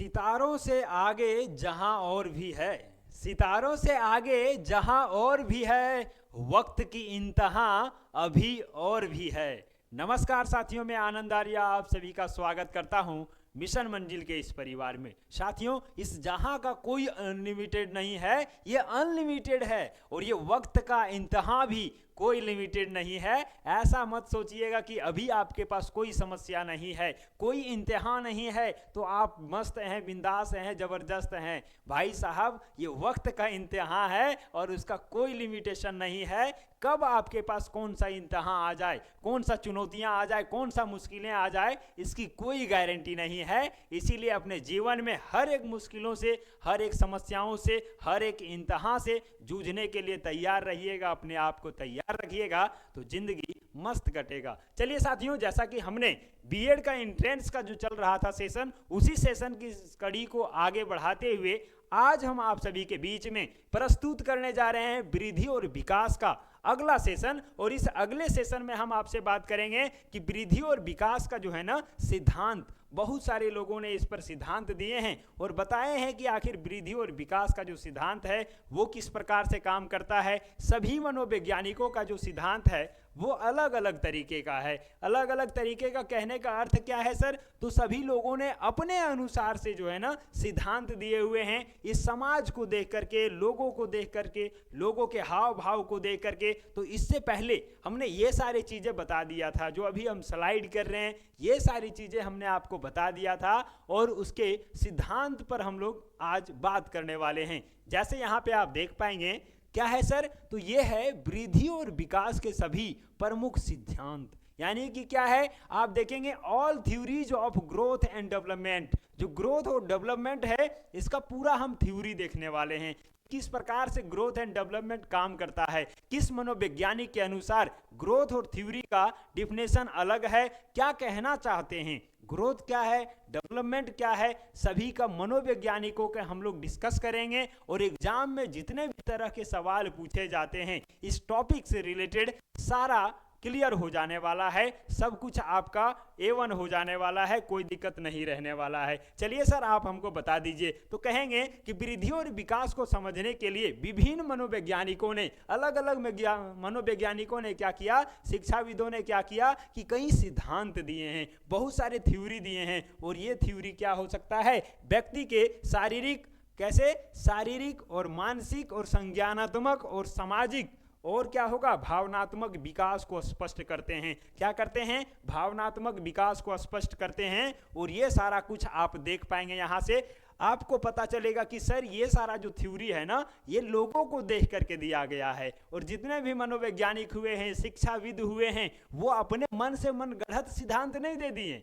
सितारों से आगे जहां और भी है, सितारों से आगे जहां और भी है, वक्त की इंतहा अभी और भी है। नमस्कार साथियों, मैं आनंद आर्या आप सभी का स्वागत करता हूं मिशन मंजिल के इस परिवार में। साथियों, इस जहां का कोई अनलिमिटेड नहीं है, ये अनलिमिटेड है, और ये वक्त का इंतहा भी कोई लिमिटेड नहीं है। ऐसा मत सोचिएगा कि अभी आपके पास कोई समस्या नहीं है, कोई इंतहा नहीं है तो आप मस्त हैं, बिंदास हैं, जबरदस्त हैं। भाई साहब, ये वक्त का इंतहा है और उसका कोई लिमिटेशन नहीं है। कब आपके पास कौन सा इंतहा आ जाए, कौन सा चुनौतियां आ जाए, कौन सा मुश्किलें आ जाए, इसकी कोई गारंटी नहीं है। इसीलिए अपने जीवन में हर एक मुश्किलों से, हर एक समस्याओं से, हर एक इंतहा से जूझने के लिए तैयार रहिएगा, अपने आप को तैयार रखिएगा, तो जिंदगी मस्त कटेगा। चलिए साथियों, जैसा कि हमने बीएड का एंट्रेंस का जो चल रहा था सेशन, उसी सेशन की कड़ी को आगे बढ़ाते हुए आज हम आप सभी के बीच में प्रस्तुत करने जा रहे हैं वृद्धि और विकास का अगला सेशन। और इस अगले सेशन में हम आपसे बात करेंगे कि वृद्धि और विकास का जो है ना सिद्धांत, बहुत सारे लोगों ने इस पर सिद्धांत दिए हैं और बताए हैं कि आखिर वृद्धि और विकास का जो सिद्धांत है वो किस प्रकार से काम करता है। सभी मनोवैज्ञानिकों का जो सिद्धांत है वो अलग अलग तरीके का है। अलग अलग तरीके का कहने का अर्थ क्या है सर? तो सभी लोगों ने अपने अनुसार से जो है ना सिद्धांत दिए हुए हैं, इस समाज को देख करके, लोगों को देख करके, लोगों के हाव भाव को देख करके। तो इससे पहले हमने ये सारी चीज़ें बता दिया था, जो अभी हम स्लाइड कर रहे हैं ये सारी चीज़ें हमने आपको बता दिया था, और उसके सिद्धांत पर हम लोग आज बात करने वाले हैं। जैसे यहाँ पे आप देख पाएंगे, क्या है सर? तो ये है वृद्धि और विकास के सभी प्रमुख सिद्धांत। यानी कि क्या है, आप देखेंगे all theories of growth and development. जो ग्रोथ और डेवलपमेंट है इसका पूरा हम थ्योरी देखने वाले हैं, किस प्रकार से ग्रोथ एंड डेवलपमेंट काम करता है, किस मनोवैज्ञानिक के अनुसार ग्रोथ और थ्योरी का डिफिनेशन अलग है, क्या कहना चाहते हैं, ग्रोथ क्या है, डेवलपमेंट क्या है, सभी का मनोवैज्ञानिकों के हम लोग डिस्कस करेंगे। और एग्जाम में जितने भी तरह के सवाल पूछे जाते हैं इस टॉपिक से रिलेटेड सारा क्लियर हो जाने वाला है, सब कुछ आपका A1 हो जाने वाला है, कोई दिक्कत नहीं रहने वाला है। चलिए सर, आप हमको बता दीजिए। तो कहेंगे कि वृद्धि और विकास को समझने के लिए विभिन्न मनोवैज्ञानिकों ने, अलग अलग मनोवैज्ञानिकों ने क्या किया, शिक्षाविदों ने क्या किया कि कई सिद्धांत दिए हैं, बहुत सारे थ्योरी दिए हैं। और ये थ्योरी क्या हो सकता है, व्यक्ति के शारीरिक, कैसे शारीरिक और मानसिक और संज्ञानात्मक और सामाजिक और क्या होगा भावनात्मक विकास को स्पष्ट करते हैं। क्या करते हैं? भावनात्मक विकास को स्पष्ट करते हैं। और ये सारा कुछ आप देख पाएंगे, यहाँ से आपको पता चलेगा कि सर ये सारा जो थ्योरी है ना ये लोगों को देख करके दिया गया है। और जितने भी मनोवैज्ञानिक हुए हैं, शिक्षाविद हुए हैं, वो अपने मन से मन गढ़ंत सिद्धांत नहीं दे दिए,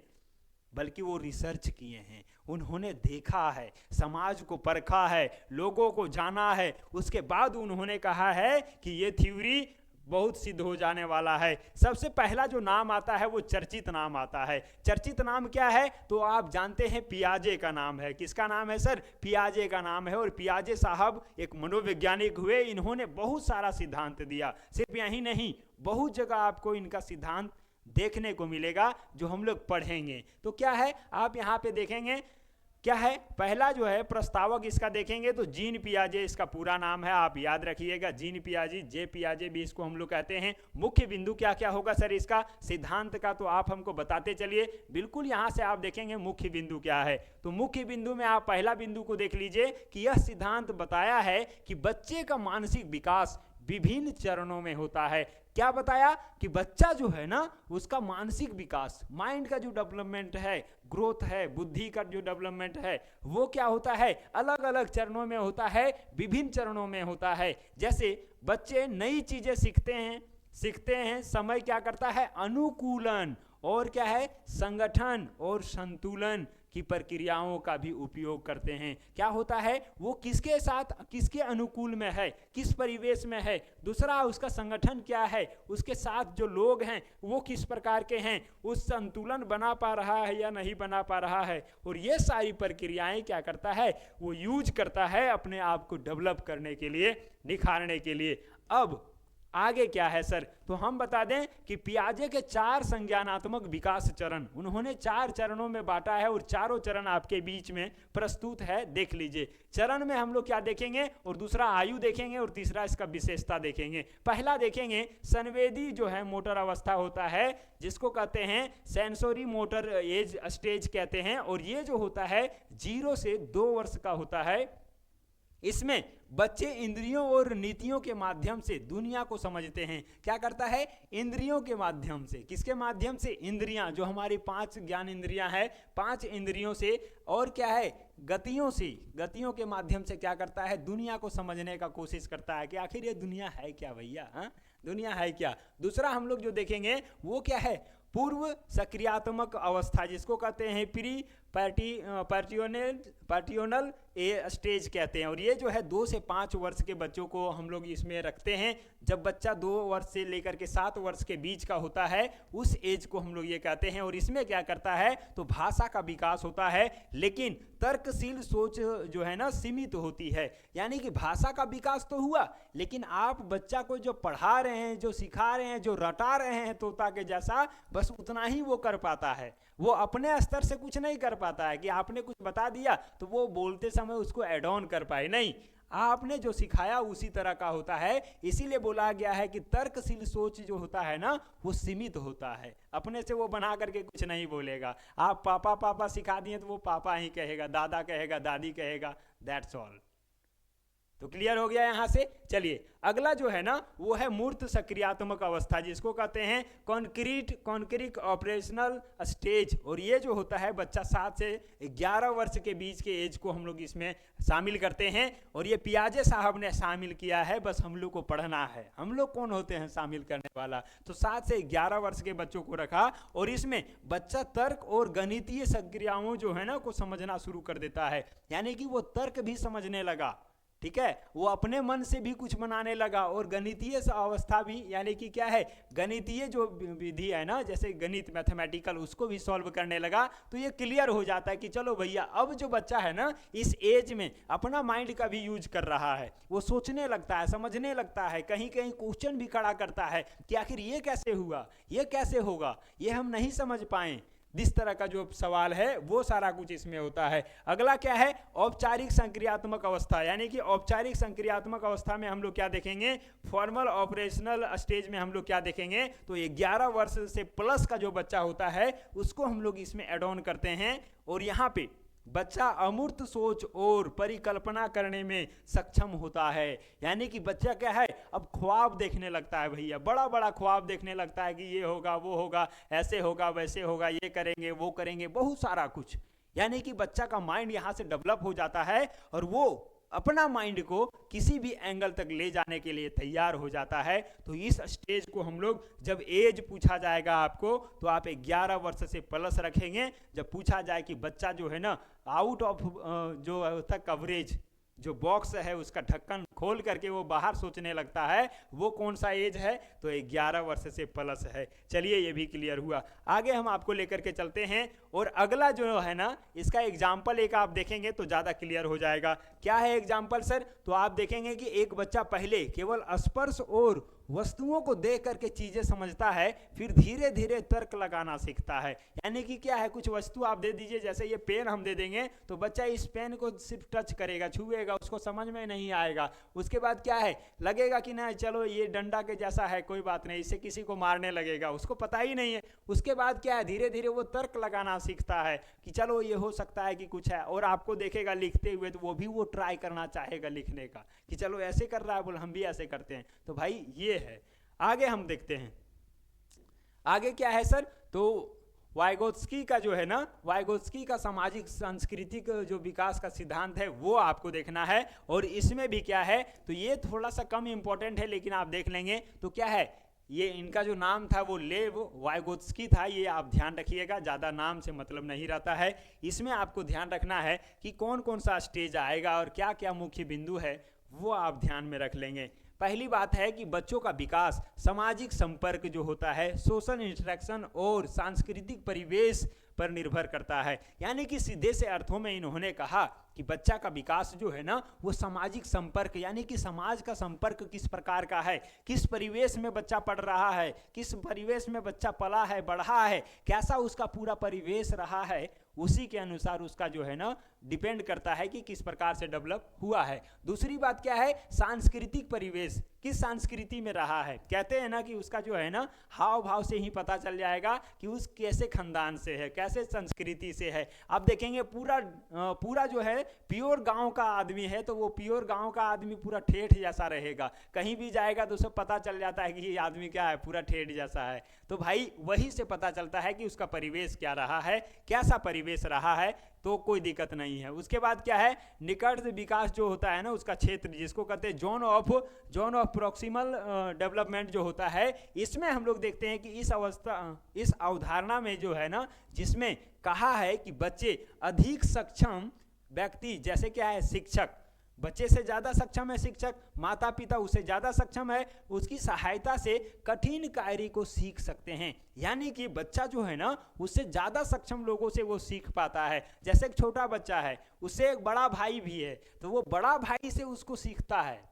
बल्कि वो रिसर्च किए हैं, उन्होंने देखा है, समाज को परखा है, लोगों को जाना है, उसके बाद उन्होंने कहा है कि ये थ्योरी बहुत सिद्ध हो जाने वाला है। सबसे पहला जो नाम आता है वो चर्चित नाम आता है। चर्चित नाम क्या है? तो आप जानते हैं पियाजे का नाम है। किसका नाम है सर? पियाजे का नाम है। और पियाजे साहब एक मनोवैज्ञानिक हुए, इन्होंने बहुत सारा सिद्धांत दिया। सिर्फ यही नहीं, बहुत जगह आपको इनका सिद्धांत देखने को मिलेगा जो हम लोग पढ़ेंगे। तो क्या है, आप यहाँ पे देखेंगे क्या है, पहला जो है प्रस्तावक इसका देखेंगे तो जीन पियाजे इसका पूरा नाम है, आप याद रखिएगा, जीन पियाजे, जे पियाजे भी इसको हम लोग कहते हैं। मुख्य बिंदु क्या क्या होगा सर इसका सिद्धांत का, तो आप हमको बताते चलिए। बिल्कुल यहाँ से आप देखेंगे मुख्य बिंदु क्या है। तो मुख्य बिंदु में आप पहला बिंदु को देख लीजिए कि यह सिद्धांत बताया है कि बच्चे का मानसिक विकास विभिन्न चरणों में होता है। क्या बताया कि बच्चा जो है ना उसका मानसिक विकास, माइंड का जो डेवलपमेंट है, ग्रोथ है, बुद्धि का जो डेवलपमेंट है, वो क्या होता है, अलग अलग चरणों में होता है, विभिन्न चरणों में होता है। जैसे बच्चे नई चीजें सीखते हैं, समय क्या करता है, अनुकूलन, और क्या है, संगठन और संतुलन की प्रक्रियाओं का भी उपयोग करते हैं। क्या होता है, वो किसके साथ, किसके अनुकूल में है, किस परिवेश में है, दूसरा उसका संगठन क्या है, उसके साथ जो लोग हैं वो किस प्रकार के हैं, उस संतुलन बना पा रहा है या नहीं बना पा रहा है। और ये सारी प्रक्रियाएं क्या करता है, वो यूज करता है अपने आप को डेवलप करने के लिए, निखारने के लिए। अब आगे क्या है सर? तो हम बता दें कि पियाजे के 4 संज्ञानात्मक विकास चरण उन्होंने 4 चरणों में बांटा है और चारों चरण आपके बीच में प्रस्तुत है, देख लीजिए। चरण में हम लोग क्या देखेंगे, और दूसरा आयु देखेंगे, और तीसरा इसका विशेषता देखेंगे। पहला देखेंगे संवेदी जो है मोटर अवस्था होता है, जिसको कहते हैं सेंसोरी मोटर एज स्टेज कहते हैं, और ये जो होता है 0 से 2 वर्ष का होता है। इसमें बच्चे इंद्रियों और नीतियों के माध्यम से दुनिया को समझते हैं। क्या करता है? इंद्रियों के माध्यम से। किसके माध्यम से? इंद्रियां, जो हमारी 5 ज्ञान इंद्रियां हैं, 5 इंद्रियों से, और क्या है? गतियों से, गतियों के माध्यम से क्या करता है? दुनिया को समझने का कोशिश करता है कि आखिर ये दुनिया है क्या भैया, हाँ दुनिया है क्या। दूसरा हम लोग जो देखेंगे वो क्या है? पूर्व सक्रियात्मक अवस्था, जिसको कहते हैं प्री पार्टियोनल ए स्टेज कहते हैं। और ये जो है 2 से 5 वर्ष के बच्चों को हम लोग इसमें रखते हैं। जब बच्चा 2 वर्ष से लेकर के 7 वर्ष के बीच का होता है, उस एज को हम लोग ये कहते हैं। और इसमें क्या करता है? तो भाषा का विकास होता है, लेकिन तर्कशील सोच जो है ना सीमित होती है। यानी कि भाषा का विकास तो हुआ, लेकिन आप बच्चा को जो पढ़ा रहे हैं, जो सिखा रहे हैं, जो रटा रहे हैं तोता के जैसा, बस उतना ही वो कर पाता है। वो अपने स्तर से कुछ नहीं कर पाता है कि आपने कुछ बता दिया तो वो बोलते समय उसको ऐड ऑन कर पाए, नहीं, आपने जो सिखाया उसी तरह का होता है। इसीलिए बोला गया है कि तर्कशील सोच जो होता है ना, वो सीमित होता है। अपने से वो बना करके कुछ नहीं बोलेगा। आप पापा पापा सिखा दिए तो वो पापा ही कहेगा, दादा कहेगा, दादी कहेगा, दैट्स ऑल। तो क्लियर हो गया यहाँ से। चलिए अगला जो है ना वो है मूर्त सक्रियात्मक अवस्था, जिसको कहते हैं कॉन्क्रीट ऑपरेशनल स्टेज। और ये जो होता है बच्चा 7 से 11 वर्ष के बीच के एज को हम लोग इसमें शामिल करते हैं। और ये पियाजे साहब ने शामिल किया है, बस हम लोग को पढ़ना है। हम लोग कौन होते हैं शामिल करने वाला? तो 7 से 11 वर्ष के बच्चों को रखा, और इसमें बच्चा तर्क और गणितीय संक्रियाओं जो है ना को समझना शुरू कर देता है। यानी कि वो तर्क भी समझने लगा, ठीक है, वो अपने मन से भी कुछ बनाने लगा, और गणितीय अवस्था भी, यानी कि क्या है, गणितीय जो विधि है ना, जैसे गणित मैथमेटिकल, उसको भी सॉल्व करने लगा। तो ये क्लियर हो जाता है कि चलो भैया, अब जो बच्चा है ना इस एज में अपना माइंड का भी यूज कर रहा है, वो सोचने लगता है, समझने लगता है, कहीं कहीं क्वेश्चन भी खड़ा करता है कि आखिर ये कैसे हुआ, ये कैसे होगा, ये हम नहीं समझ पाए। जिस तरह का जो सवाल है वो सारा कुछ इसमें होता है। अगला क्या है? औपचारिक संक्रियात्मक अवस्था। यानी कि औपचारिक संक्रियात्मक अवस्था में हम लोग क्या देखेंगे? फॉर्मल ऑपरेशनल स्टेज में हम लोग क्या देखेंगे? तो 11 वर्ष से प्लस का जो बच्चा होता है उसको हम लोग इसमें एड ऑन करते हैं। और यहाँ पे बच्चा अमूर्त सोच और परिकल्पना करने में सक्षम होता है। यानी कि बच्चा क्या है, अब ख्वाब देखने लगता है भैया, बड़ा बड़ा ख्वाब देखने लगता है कि ये होगा, वो होगा, ऐसे होगा, वैसे होगा, ये करेंगे, वो करेंगे, बहुत सारा कुछ। यानी कि बच्चा का माइंड यहाँ से डेवलप हो जाता है, और वो अपना माइंड को किसी भी एंगल तक ले जाने के लिए तैयार हो जाता है। तो इस स्टेज को हम लोग, जब एज पूछा जाएगा आपको, तो आप 11 वर्ष से प्लस रखेंगे। जब पूछा जाए कि बच्चा जो है ना आउट ऑफ जो होता है कवरेज, जो बॉक्स है उसका ढक्कन खोल करके वो बाहर सोचने लगता है, वो कौन सा एज है? तो 11 वर्ष से प्लस है। चलिए ये भी क्लियर हुआ। आगे हम आपको लेकर के चलते हैं, और अगला जो है ना इसका एग्जाम्पल एक आप देखेंगे तो ज़्यादा क्लियर हो जाएगा। क्या है एग्जाम्पल सर? तो आप देखेंगे कि एक बच्चा पहले केवल स्पर्श और वस्तुओं को देख करके चीज़ें समझता है, फिर धीरे धीरे तर्क लगाना सीखता है। यानी कि क्या है, कुछ वस्तु आप दे दीजिए, जैसे ये पेन हम दे देंगे तो बच्चा इस पेन को सिर्फ टच करेगा, छुएगा, उसको समझ में नहीं आएगा। उसके बाद क्या है, लगेगा कि नहीं चलो ये डंडा के जैसा है, कोई बात नहीं, इससे किसी को मारने लगेगा, उसको पता ही नहीं है। उसके बाद क्या है, धीरे धीरे वो तर्क लगाना सीखता है कि चलो ये हो सकता है कि कुछ है, और आपको देखेगा लिखते हुए तो वो भी वो ट्राई करना चाहेगा लिखने का कि चलो ऐसे कर रहा है, बोल हम भी ऐसे करते हैं। तो भाई ये है। आगे हम देखते हैं, आगे क्या है सर? तो वाइगोत्स्की का जो है ना, वाइगोत्स्की का सामाजिक सांस्कृतिक जो विकास का सिद्धांत है वो आपको देखना है। और इसमें भी क्या है, तो ये थोड़ा सा कम इंपॉर्टेंट है, लेकिन आप देख लेंगे तो क्या है, ये इनका जो नाम था वो लेव वाइगोत्स्की था, ये आप ध्यान रखिएगा, ज़्यादा नाम से मतलब नहीं रहता है। इसमें आपको ध्यान रखना है कि कौन कौन सा स्टेज आएगा और क्या क्या मुख्य बिंदु है, वो आप ध्यान में रख लेंगे। पहली बात है कि बच्चों का विकास सामाजिक संपर्क जो होता है, सोशल इंटरेक्शन और सांस्कृतिक परिवेश पर निर्भर करता है। यानी कि सीधे से अर्थों में इन्होंने कहा कि बच्चा का विकास जो है ना वो सामाजिक संपर्क यानी कि समाज का संपर्क किस प्रकार का है, किस परिवेश में बच्चा पढ़ रहा है, किस परिवेश में बच्चा पला है बढ़ा है, कैसा उसका पूरा परिवेश रहा है, उसी के अनुसार उसका जो है ना डिपेंड करता है कि किस प्रकार से डेवलप हुआ है। दूसरी बात क्या है, सांस्कृतिक परिवेश किस संस्कृति में रहा है। कहते हैं ना कि उसका जो है ना हाव भाव से ही पता चल जाएगा कि उस कैसे खानदान से है, कैसे संस्कृति से है। आप देखेंगे पूरा जो है प्योर गांव का आदमी है तो वो प्योर गांव का आदमी पूरा ठेठ जैसा रहेगा, कहीं भी जाएगा तो उसे पता चल जाता है कि ये आदमी क्या है, पूरा ठेठ जैसा है। तो भाई वही से पता चलता है कि उसका परिवेश क्या रहा है, कैसा परिवेश रहा है, तो कोई दिक्कत नहीं है। उसके बाद क्या है, निकट विकास जो होता है ना उसका क्षेत्र, जिसको कहते हैं जोन ऑफ प्रोक्सिमल डेवलपमेंट जो होता है, इसमें हम लोग देखते हैं कि इस अवधारणा में जो है ना, जिसमें कहा है कि बच्चे अधिक सक्षम व्यक्ति, जैसे क्या है शिक्षक, बच्चे से ज़्यादा सक्षम है शिक्षक, माता पिता उससे ज़्यादा सक्षम है, उसकी सहायता से कठिन कार्य को सीख सकते हैं। यानी कि बच्चा जो है ना उससे ज़्यादा सक्षम लोगों से वो सीख पाता है। जैसे एक छोटा बच्चा है, उससे एक बड़ा भाई भी है, तो वो बड़ा भाई से उसको सीखता है,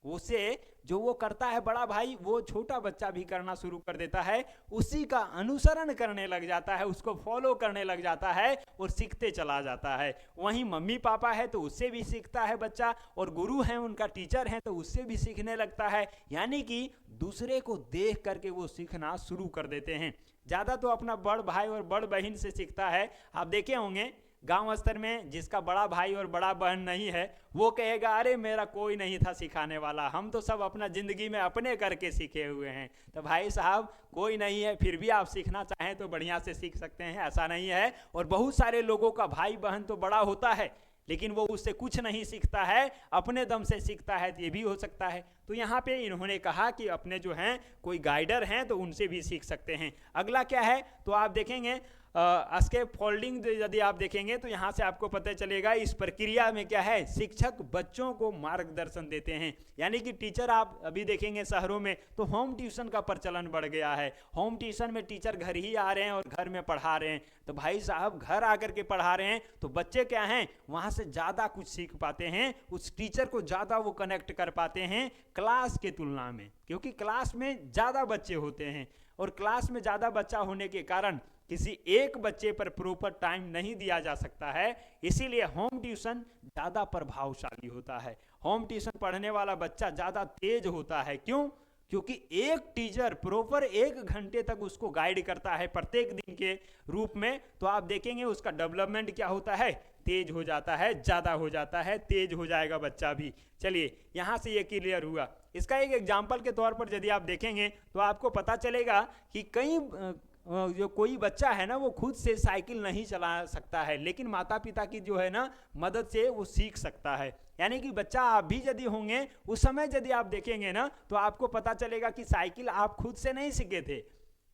उसे जो वो करता है बड़ा भाई वो छोटा बच्चा भी करना शुरू कर देता है, उसी का अनुसरण करने लग जाता है, उसको फॉलो करने लग जाता है और सीखते चला जाता है। वहीं मम्मी पापा है तो उससे भी सीखता है बच्चा, और गुरु हैं उनका टीचर हैं तो उससे भी सीखने लगता है। यानी कि दूसरे को देख करके वो सीखना शुरू कर देते हैं। ज़्यादा तो अपना बड़ भाई और बड़ बहन से सीखता है। आप देखे होंगे गांव स्तर में जिसका बड़ा भाई और बड़ा बहन नहीं है वो कहेगा अरे मेरा कोई नहीं था सिखाने वाला, हम तो सब अपना ज़िंदगी में अपने करके सीखे हुए हैं। तो भाई साहब कोई नहीं है, फिर भी आप सीखना चाहें तो बढ़िया से सीख सकते हैं, ऐसा नहीं है। और बहुत सारे लोगों का भाई बहन तो बड़ा होता है लेकिन वो उससे कुछ नहीं सीखता है, अपने दम से सीखता है, ये भी हो सकता है। तो यहाँ पे इन्होंने कहा कि अपने जो हैं कोई गाइडर हैं तो उनसे भी सीख सकते हैं। अगला क्या है, तो आप देखेंगे स्केप फोल्डिंग यदि आप देखेंगे तो यहाँ से आपको पता चलेगा इस प्रक्रिया में क्या है, शिक्षक बच्चों को मार्गदर्शन देते हैं। यानी कि टीचर, आप अभी देखेंगे शहरों में तो होम ट्यूशन का प्रचलन बढ़ गया है। होम ट्यूशन में टीचर घर ही आ रहे हैं और घर में पढ़ा रहे हैं। तो भाई साहब घर आकर के पढ़ा रहे हैं तो बच्चे क्या हैं वहाँ से ज़्यादा कुछ सीख पाते हैं, उस टीचर को ज़्यादा वो कनेक्ट कर पाते हैं क्लास के तुलना में, क्योंकि क्लास में ज़्यादा बच्चे होते हैं और क्लास में ज़्यादा बच्चा होने के कारण किसी एक बच्चे पर प्रॉपर टाइम नहीं दिया जा सकता है। इसीलिए होम ट्यूशन ज़्यादा प्रभावशाली होता है। होम ट्यूशन पढ़ने वाला बच्चा ज़्यादा तेज होता है। क्यों? क्योंकि एक टीचर प्रॉपर 1 घंटे तक उसको गाइड करता है प्रत्येक दिन के रूप में। तो आप देखेंगे उसका डेवलपमेंट क्या होता है, तेज हो जाता है, ज़्यादा हो जाता है, तेज हो जाएगा बच्चा भी। चलिए यहाँ से ये क्लियर हुआ। इसका एक एग्जाम्पल के तौर पर यदि आप देखेंगे तो आपको पता चलेगा कि जो कोई बच्चा है ना वो खुद से साइकिल नहीं चला सकता है, लेकिन माता पिता की जो है ना मदद से वो सीख सकता है। यानी कि बच्चा आप भी यदि होंगे उस समय यदि आप देखेंगे ना तो आपको पता चलेगा कि साइकिल आप खुद से नहीं सीखे थे।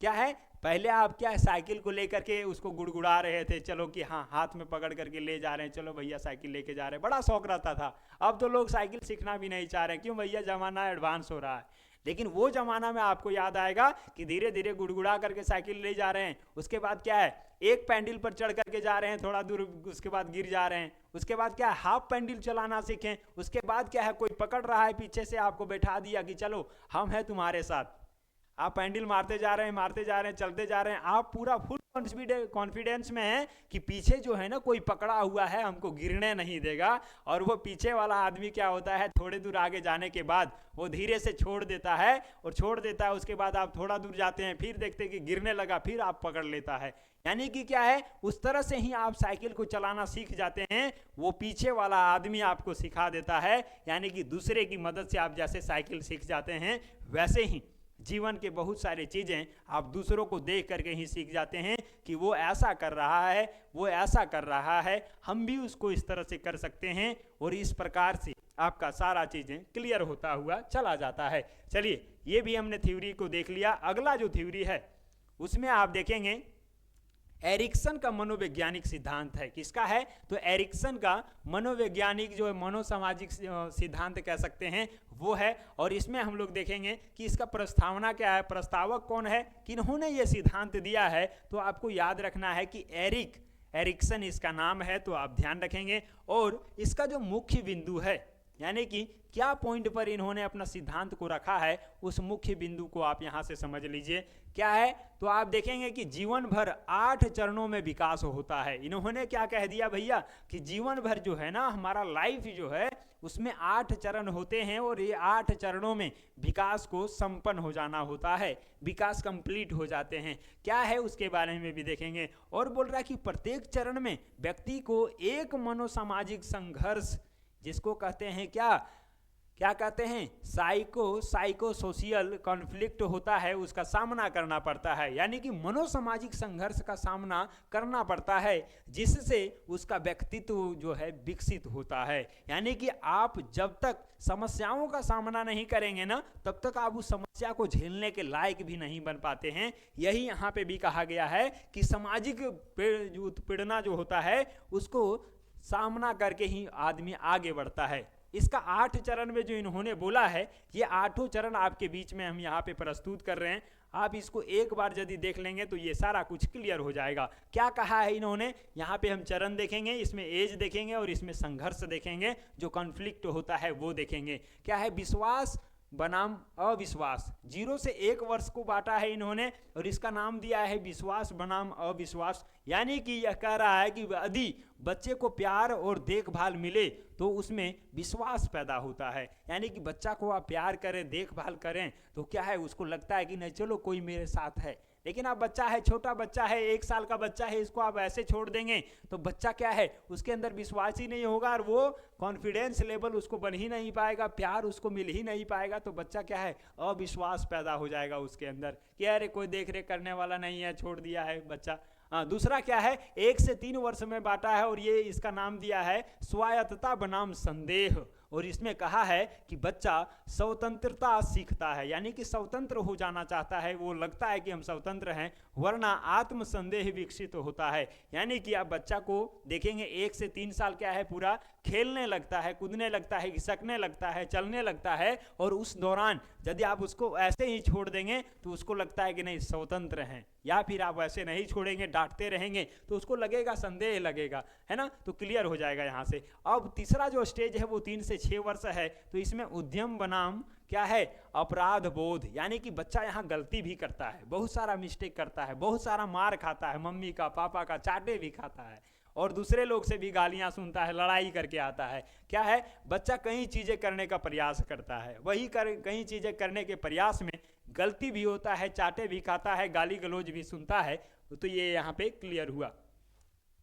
क्या है, पहले आप क्या है साइकिल को लेकर के उसको गुड़गुड़ा रहे थे, चलो कि हाँ हाथ में पकड़ करके ले जा रहे हैं, चलो भैया साइकिल लेके जा रहे हैं, बड़ा शौक रहता था। अब तो लोग साइकिल सीखना भी नहीं चाह रहे, क्यों भैया ज़माना एडवांस हो रहा है। लेकिन वो ज़माना में आपको याद आएगा कि धीरे धीरे गुड़गुड़ा करके साइकिल ले जा रहे हैं। उसके बाद क्या है, एक पैंडल पर चढ़ करके जा रहे हैं थोड़ा दूर, उसके बाद गिर जा रहे हैं। उसके बाद क्या है, हाफ पैंडल चलाना सीखें। उसके बाद क्या है, कोई पकड़ रहा है पीछे से, आपको बैठा दिया कि चलो हम हैं तुम्हारे साथ। आप पैंडल मारते जा रहे हैं, चलते जा रहे हैं, आप पूरा फुल कॉन्फिडेंस में हैं कि पीछे जो है ना कोई पकड़ा हुआ है, हमको गिरने नहीं देगा। और वो पीछे वाला आदमी क्या होता है, थोड़े दूर आगे जाने के बाद वो धीरे से छोड़ देता है। उसके बाद आप थोड़ा दूर जाते हैं, फिर देखते हैं कि गिरने लगा, फिर आप पकड़ लेता है। यानी कि क्या है, उस तरह से ही आप साइकिल को चलाना सीख जाते हैं। वो पीछे वाला आदमी आपको सिखा देता है। यानी कि दूसरे की मदद से आप जैसे साइकिल सीख जाते हैं, वैसे ही जीवन के बहुत सारी चीज़ें आप दूसरों को देख करके ही सीख जाते हैं कि वो ऐसा कर रहा है, वो ऐसा कर रहा है, हम भी उसको इस तरह से कर सकते हैं। और इस प्रकार से आपका सारा चीज़ें क्लियर होता हुआ चला जाता है। चलिए ये भी हमने थ्योरी को देख लिया। अगला जो थ्योरी है उसमें आप देखेंगे एरिक्सन का मनोवैज्ञानिक सिद्धांत है। किसका है? तो एरिक्सन का मनोवैज्ञानिक जो है मनोसामाजिक सिद्धांत कह सकते हैं वो है। और इसमें हम लोग देखेंगे कि इसका प्रस्तावना क्या है, प्रस्तावक कौन है, किन्होंने ये सिद्धांत दिया है। तो आपको याद रखना है कि एरिक्सन इसका नाम है, तो आप ध्यान रखेंगे। और इसका जो मुख्य बिंदु है, यानी कि क्या पॉइंट पर इन्होंने अपना सिद्धांत को रखा है, उस मुख्य बिंदु को आप यहाँ से समझ लीजिए। क्या है? तो आप देखेंगे कि जीवन भर 8 चरणों में विकास होता है। इन्होंने क्या कह दिया भैया कि जीवन भर जो है ना, हमारा लाइफ जो है उसमें 8 चरण होते हैं और ये 8 चरणों में विकास को संपन्न हो जाना होता है, विकास कंप्लीट हो जाते हैं। क्या है उसके बारे में भी देखेंगे। और बोल रहा है कि प्रत्येक चरण में व्यक्ति को एक मनोसामाजिक संघर्ष, जिसको कहते हैं क्या कहते हैं, साइको सोशियल कॉन्फ्लिक्ट होता है, उसका सामना करना पड़ता है। यानी कि मनोसामाजिक संघर्ष का सामना करना पड़ता है, जिससे उसका व्यक्तित्व जो है विकसित होता है। यानी कि आप जब तक समस्याओं का सामना नहीं करेंगे ना, तब तक आप उस समस्या को झेलने के लायक भी नहीं बन पाते हैं। यही यहाँ पे भी कहा गया है कि सामाजिक उत्पीड़ना जो होता है उसको सामना करके ही आदमी आगे बढ़ता है। इसका 8 चरण में जो इन्होंने बोला है, ये 8 चरण आपके बीच में हम यहाँ पे प्रस्तुत कर रहे हैं। आप इसको एक बार यदि देख लेंगे तो ये सारा कुछ क्लियर हो जाएगा। क्या कहा है इन्होंने, यहाँ पे हम चरण देखेंगे, इसमें एज देखेंगे और इसमें संघर्ष देखेंगे, जो कॉन्फ्लिक्ट होता है वो देखेंगे। क्या है? विश्वास बनाम अविश्वास। 0 से 1 वर्ष को बांटा है इन्होंने और इसका नाम दिया है विश्वास बनाम अविश्वास। यानी कि यह कह रहा है कि यदि बच्चे को प्यार और देखभाल मिले तो उसमें विश्वास पैदा होता है। यानी कि बच्चा को आप प्यार करें, देखभाल करें, तो क्या है, उसको लगता है कि नहीं चलो कोई मेरे साथ है। लेकिन अब बच्चा है, छोटा बच्चा है, 1 साल का बच्चा है, इसको आप ऐसे छोड़ देंगे तो बच्चा क्या है, उसके अंदर विश्वास ही नहीं होगा और वो कॉन्फिडेंस लेवल उसको बन ही नहीं पाएगा, प्यार उसको मिल ही नहीं पाएगा। तो बच्चा क्या है, अविश्वास पैदा हो जाएगा उसके अंदर कि अरे कोई देख रेख करने वाला नहीं है, छोड़ दिया है बच्चा। दूसरा क्या है, 1 से 3 वर्ष में बांटा है और ये इसका नाम दिया है स्वायत्तता बनाम संदेह। और इसमें कहा है कि बच्चा स्वतंत्रता सीखता है, यानी कि स्वतंत्र हो जाना चाहता है, वो लगता है कि हम स्वतंत्र हैं, वरना आत्मसंदेह विकसित होता है। यानी कि आप बच्चा को देखेंगे 1 से 3 साल क्या है, पूरा खेलने लगता है, कूदने लगता है, घिसकने लगता है, चलने लगता है। और उस दौरान यदि आप उसको ऐसे ही छोड़ देंगे तो उसको लगता है कि नहीं स्वतंत्र हैं, या फिर आप ऐसे नहीं छोड़ेंगे, डांटते रहेंगे तो उसको लगेगा, संदेह लगेगा, है ना। तो क्लियर हो जाएगा यहाँ से। अब तीसरा जो स्टेज है वो 3 से 6 वर्ष है। तो इसमें उद्यम बनाम क्या है, अपराध बोध। यानी कि बच्चा यहाँ गलती भी करता है, बहुत सारा मिस्टेक करता है, बहुत सारा मार खाता है, मम्मी का पापा का चाटे भी खाता है और दूसरे लोग से भी गालियां सुनता है, लड़ाई करके आता है। क्या है, बच्चा कई चीज़ें करने का प्रयास करता है, वही कई चीज़ें करने के प्रयास में गलती भी होता है, चाटे भी खाता है, गाली गलौज भी सुनता है। तो ये यहाँ पे क्लियर हुआ।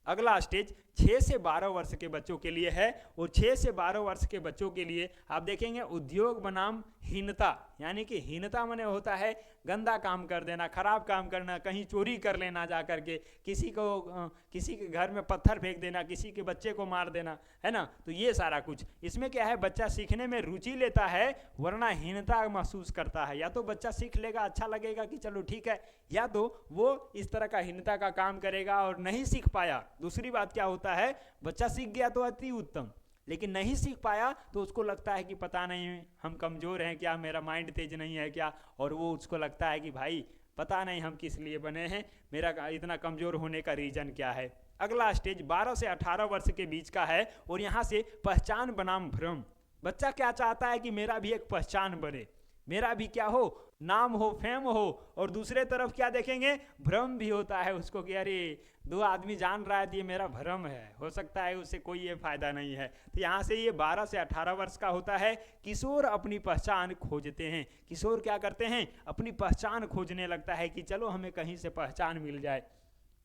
अगला स्टेज 6 से 12 वर्ष के बच्चों के लिए है। और 6 से 12 वर्ष के बच्चों के लिए आप देखेंगे उद्योग बनाम हीनता। यानी कि हीनता माने होता है गंदा काम कर देना, खराब काम करना, कहीं चोरी कर लेना, जा करके किसी के घर में पत्थर फेंक देना, किसी के बच्चे को मार देना, है ना। तो ये सारा कुछ इसमें क्या है, बच्चा सीखने में रुचि लेता है, वरना हीनता महसूस करता है। या तो बच्चा सीख लेगा, अच्छा लगेगा कि चलो ठीक है, या तो वो इस तरह का हीनता का काम करेगा और नहीं सीख पाया। दूसरी बात क्या होता है, बच्चा सीख गया तो अति उत्तम, लेकिन नहीं सीख पाया तो उसको लगता है कि पता नहीं हम कमज़ोर हैं क्या, मेरा माइंड तेज नहीं है क्या, और वो उसको लगता है कि भाई पता नहीं हम किस लिए बने हैं, मेरा इतना कमज़ोर होने का रीज़न क्या है। अगला स्टेज 12 से 18 वर्ष के बीच का है। और यहाँ से पहचान बनाम भ्रम। बच्चा क्या चाहता है कि मेरा भी एक पहचान बने, मेरा भी क्या हो, नाम हो, फेम हो। और दूसरे तरफ क्या देखेंगे, भ्रम भी होता है उसको कि अरे 2 आदमी जान रहा है तो ये मेरा भ्रम है, हो सकता है उससे कोई ये फायदा नहीं है। तो यहाँ से ये 12 से 18 वर्ष का होता है। किशोर अपनी पहचान खोजते हैं। किशोर क्या करते हैं, अपनी पहचान खोजने लगता है कि चलो हमें कहीं से पहचान मिल जाए।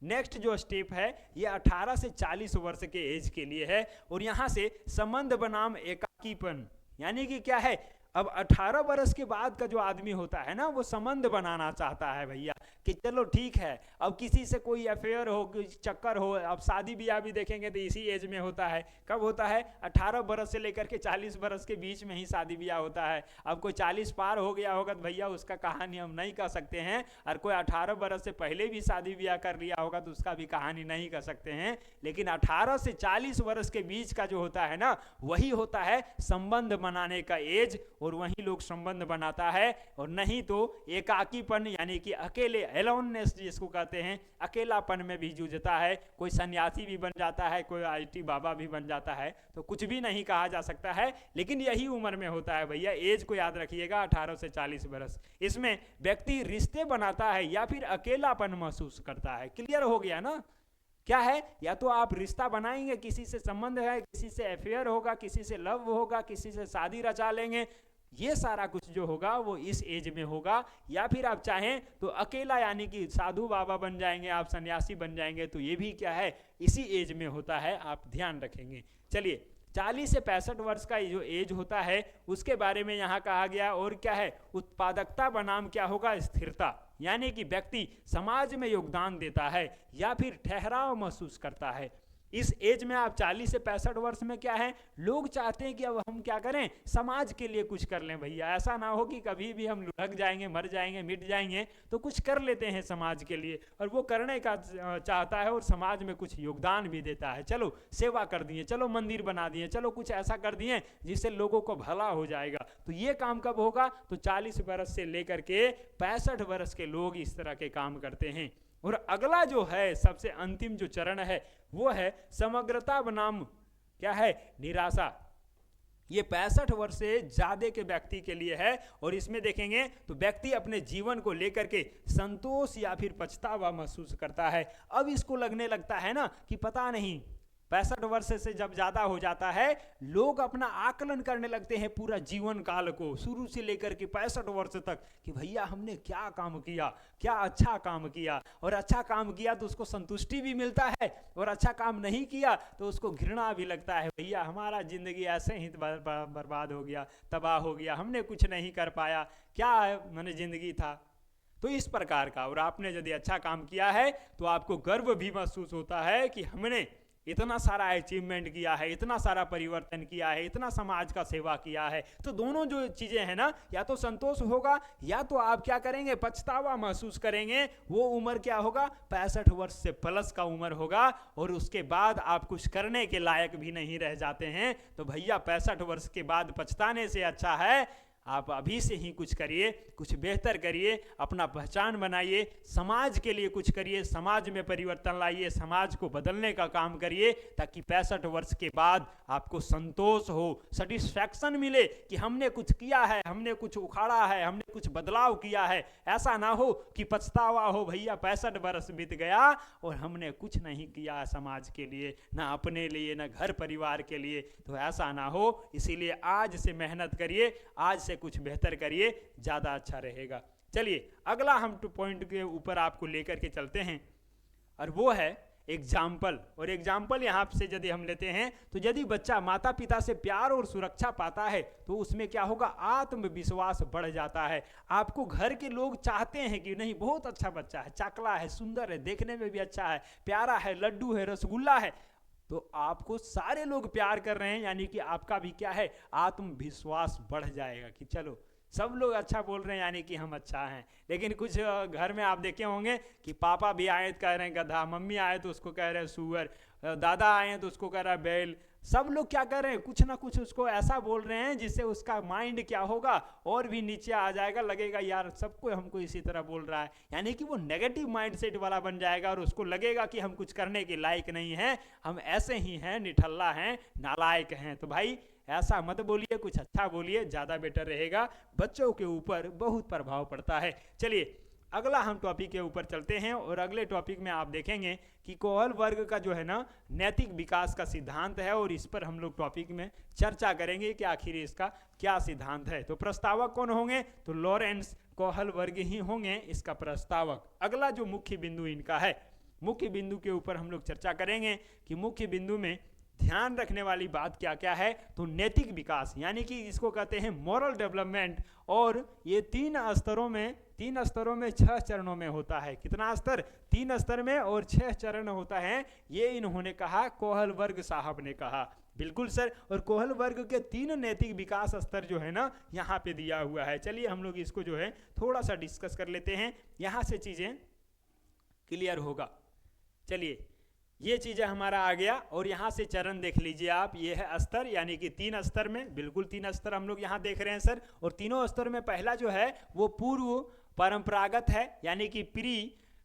नेक्स्ट जो स्टेप है ये 18 से 40 वर्ष के एज के लिए है। और यहाँ से संबंध बनाम एकाकीपन। यानी कि क्या है, अब 18 बरस के बाद का जो आदमी होता है ना, वो संबंध बनाना चाहता है भैया, कि चलो ठीक है, अब किसी से कोई अफेयर हो, कोई चक्कर हो। अब शादी ब्याह भी देखेंगे तो इसी एज में होता है। कब होता है? 18 बरस से लेकर के 40 बरस के बीच में ही शादी ब्याह होता है। अब कोई 40 पार हो गया होगा तो भैया उसका कहानी हम नहीं कर सकते हैं, और कोई 18 बरस से पहले भी शादी ब्याह कर लिया होगा तो उसका भी कहानी नहीं कर सकते हैं। लेकिन 18 से 40 वर्ष के बीच का जो होता है ना, वही होता है संबंध बनाने का एज, और वही लोग संबंध बनाता है। और नहीं तो एकाकीपन यानी कि अकेले, एलोननेस जिसको कहते हैं, अकेलापन में भी जूझता है। कोई सन्यासी भी बन जाता है, कोई IT बाबा भी बन जाता है, तो कुछ भी नहीं कहा जा सकता है। लेकिन यही उम्र में होता है भैया, एज को याद रखिएगा, 18 से 40 बरस। इसमें व्यक्ति रिश्ते बनाता है या फिर अकेलापन महसूस करता है। क्लियर हो गया ना? क्या है? या तो आप रिश्ता बनाएंगे, किसी से संबंध है, किसी से अफेयर होगा, किसी से लव होगा, किसी से शादी रचा लेंगे, ये सारा कुछ जो होगा वो इस एज में होगा। या फिर आप चाहें तो अकेला यानी कि साधु बाबा बन जाएंगे, आप सन्यासी बन जाएंगे, तो ये भी क्या है, इसी एज में होता है। आप ध्यान रखेंगे। चलिए, 40 से 65 वर्ष का जो एज होता है उसके बारे में यहाँ कहा गया। और क्या है? उत्पादकता बनाम क्या होगा? स्थिरता, यानी कि व्यक्ति समाज में योगदान देता है या फिर ठहराव महसूस करता है। इस एज में आप 40 से 65 वर्ष में क्या है, लोग चाहते हैं कि अब हम क्या करें, समाज के लिए कुछ कर लें भैया। ऐसा ना हो कि कभी भी हम लुढ़क जाएंगे, मर जाएंगे, मिट जाएंगे, तो कुछ कर लेते हैं समाज के लिए। और वो करने का चाहता है और समाज में कुछ योगदान भी देता है। चलो सेवा कर दिए, चलो मंदिर बना दिए, चलो कुछ ऐसा कर दिए जिससे लोगों को भला हो जाएगा। तो ये काम कब होगा? तो 40 वर्ष से लेकर के 65 वर्ष के लोग इस तरह के काम करते हैं। और अगला जो है, सबसे अंतिम जो चरण है, वो है समग्रता बनाम क्या है, निराशा। ये 65 वर्ष से ज्यादा के व्यक्ति के लिए है। और इसमें देखेंगे तो व्यक्ति अपने जीवन को लेकर के संतोष या फिर पछतावा महसूस करता है। अब इसको लगने लगता है ना कि पता नहीं, 65 वर्ष से जब ज़्यादा हो जाता है, लोग अपना आकलन करने लगते हैं पूरा जीवन काल को, शुरू से लेकर के 65 वर्ष तक, कि भैया हमने क्या काम किया, क्या अच्छा काम किया। और अच्छा काम किया तो उसको संतुष्टि भी मिलता है, और अच्छा काम नहीं किया तो उसको घृणा भी लगता है। भैया हमारा ज़िंदगी ऐसे ही बर्बाद हो गया, तबाह हो गया, हमने कुछ नहीं कर पाया, क्या मैंने ज़िंदगी था। तो इस प्रकार का। और आपने यदि अच्छा काम किया है तो आपको गर्व भी महसूस होता है कि हमने इतना सारा अचीवमेंट किया है, इतना सारा परिवर्तन किया है, इतना समाज का सेवा किया है। तो दोनों जो चीज़ें हैं ना, या तो संतोष होगा या तो आप क्या करेंगे, पछतावा महसूस करेंगे। वो उम्र क्या होगा, 65 वर्ष से प्लस का उम्र होगा। और उसके बाद आप कुछ करने के लायक भी नहीं रह जाते हैं। तो भैया 65 वर्ष के बाद पछताने से अच्छा है आप अभी से ही कुछ करिए, कुछ बेहतर करिए, अपना पहचान बनाइए, समाज के लिए कुछ करिए, समाज में परिवर्तन लाइए, समाज को बदलने का काम करिए, ताकि 65 वर्ष के बाद आपको संतोष हो, सेटिस्फैक्शन मिले कि हमने कुछ किया है, हमने कुछ उखाड़ा है, हमने कुछ बदलाव किया है। ऐसा ना हो कि पछतावा हो, भैया 65 वर्ष बीत गया और हमने कुछ नहीं किया समाज के लिए, ना अपने लिए, ना घर परिवार के लिए। तो ऐसा ना हो, इसीलिए आज से मेहनत करिए, आज से कुछ बेहतर करिए, ज़्यादा अच्छा रहेगा। चलिए अगला हम पॉइंट के ऊपर आपको लेकर के चलते हैं, और वो है एग्जाम्पल। और एग्जाम्पल यहाँ से यदि हम लेते हैं तो यदि बच्चा माता पिता से प्यार और सुरक्षा पाता है तो उसमें क्या होगा, आत्मविश्वास बढ़ जाता है। आपको घर के लोग चाहते हैं कि नहीं बहुत अच्छा बच्चा है, चाकला है, सुंदर है, देखने में भी अच्छा है, प्यारा है, लड्डू है, रसगुल्ला है, तो आपको सारे लोग प्यार कर रहे हैं, यानी कि आपका भी क्या है, आत्मविश्वास बढ़ जाएगा कि चलो सब लोग अच्छा बोल रहे हैं यानी कि हम अच्छा हैं। लेकिन कुछ घर में आप देखे होंगे कि पापा भी आए तो कह रहे हैं गधा, मम्मी आए तो उसको कह रहे हैं सुअर, दादा आए तो उसको कह रहा है बैल। सब लोग क्या कर रहे हैं, कुछ ना कुछ उसको ऐसा बोल रहे हैं जिससे उसका माइंड क्या होगा, और भी नीचे आ जाएगा, लगेगा यार सबको हमको इसी तरह बोल रहा है, यानी कि वो नेगेटिव माइंडसेट वाला बन जाएगा। और उसको लगेगा कि हम कुछ करने के लायक नहीं हैं, हम ऐसे ही हैं, निठल्ला हैं, नालायक हैं। तो भाई ऐसा मत बोलिए, कुछ अच्छा बोलिए, ज़्यादा बेटर रहेगा। बच्चों के ऊपर बहुत प्रभाव पड़ता है। चलिए अगला हम टॉपिक के ऊपर चलते हैं, और अगले टॉपिक में आप देखेंगे कि कोहल वर्ग का जो है ना नैतिक विकास का सिद्धांत है, और इस पर हम लोग टॉपिक में चर्चा करेंगे कि आखिर इसका क्या सिद्धांत है। तो प्रस्तावक कौन होंगे, तो लॉरेंस कोहल वर्ग ही होंगे इसका प्रस्तावक। अगला जो मुख्य बिंदु इनका है, मुख्य बिंदु के ऊपर हम लोग चर्चा करेंगे कि मुख्य बिंदु में ध्यान रखने वाली बात क्या क्या है, तो नैतिक विकास यानी कि इसको कहते हैं मॉरल डेवलपमेंट, और ये 3 स्तरों में 6 चरणों में होता है। कितना स्तर, 3 स्तर में और 6 चरण होता है, ये इन्होंने कहा, कोहलबर्ग साहब ने कहा। बिल्कुल सर, और कोहलबर्ग के 3 नैतिक विकास स्तर जो है ना यहाँ पे दिया हुआ है। चलिए हम लोग इसको जो है थोड़ा सा डिस्कस कर लेते हैं, यहाँ से चीजें क्लियर होगा। चलिए ये चीजें हमारा आ गया, और यहाँ से चरण देख लीजिए आप, ये है स्तर, यानी कि 3 स्तर में, बिल्कुल 3 स्तर हम लोग यहाँ देख रहे हैं सर। और तीनों स्तर में पहला जो है वो पूर्व परंपरागत है, यानी कि प्री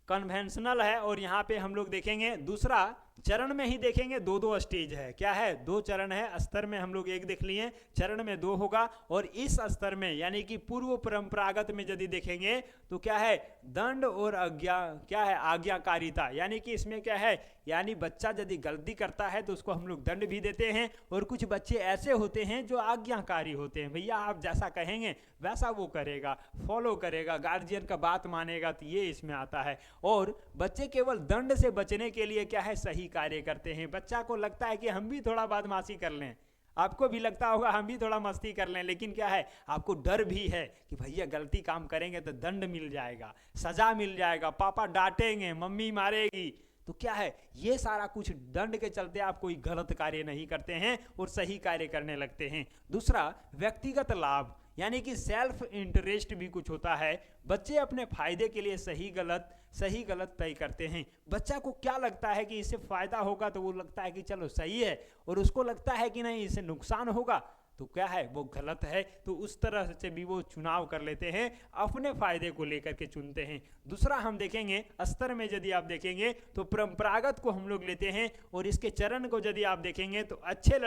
कन्वेंशनल है, और यहाँ पे हम लोग देखेंगे दूसरा चरण में ही देखेंगे 2 स्टेज है। क्या है, 2 चरण है। स्तर में हम लोग 1 देख लिए, चरण में 2 होगा। और इस स्तर में यानी कि पूर्व परंपरागत में यदि देखेंगे तो क्या है, दंड और आज्ञाकारिता, यानी कि इसमें क्या है, यानी बच्चा यदि गलती करता है तो उसको हम लोग दंड भी देते हैं, और कुछ बच्चे ऐसे होते हैं जो आज्ञाकारी होते हैं, भैया आप जैसा कहेंगे वैसा वो करेगा, फॉलो करेगा, गार्जियन का बात मानेगा, तो ये इसमें आता है। और बच्चे केवल दंड से बचने के लिए क्या है, सही कार्य करते हैं। बच्चा को लगता है कि हम भी थोड़ा बदमाशी कर लें, आपको भी लगता होगा हम भी थोड़ा मस्ती कर लें, लेकिन क्या है, आपको डर भी है कि भैया गलती काम करेंगे तो दंड मिल जाएगा, सजा मिल जाएगा, पापा डांटेंगे, मम्मी मारेगी, तो क्या है, ये सारा कुछ दंड के चलते आप कोई गलत कार्य नहीं करते हैं और सही कार्य करने लगते हैं। दूसरा व्यक्तिगत लाभ, यानी कि सेल्फ इंटरेस्ट भी कुछ होता है। बच्चे अपने फायदे के लिए सही गलत तय करते हैं। बच्चा को क्या लगता है कि इससे फायदा होगा तो वो लगता है कि चलो सही है, और उसको लगता है कि नहीं इससे नुकसान होगा तो क्या है, वो गलत है, तो उस तरह से भी वो चुनाव कर लेते हैं, अपने फायदे को लेकर के चुनते हैं। दूसरा हम देखेंगे स्तर में यदि आप देखेंगे तो परंपरागत को हम लोग लेते हैं, और इसके चरण को यदि आप देखेंगे तो अच्छे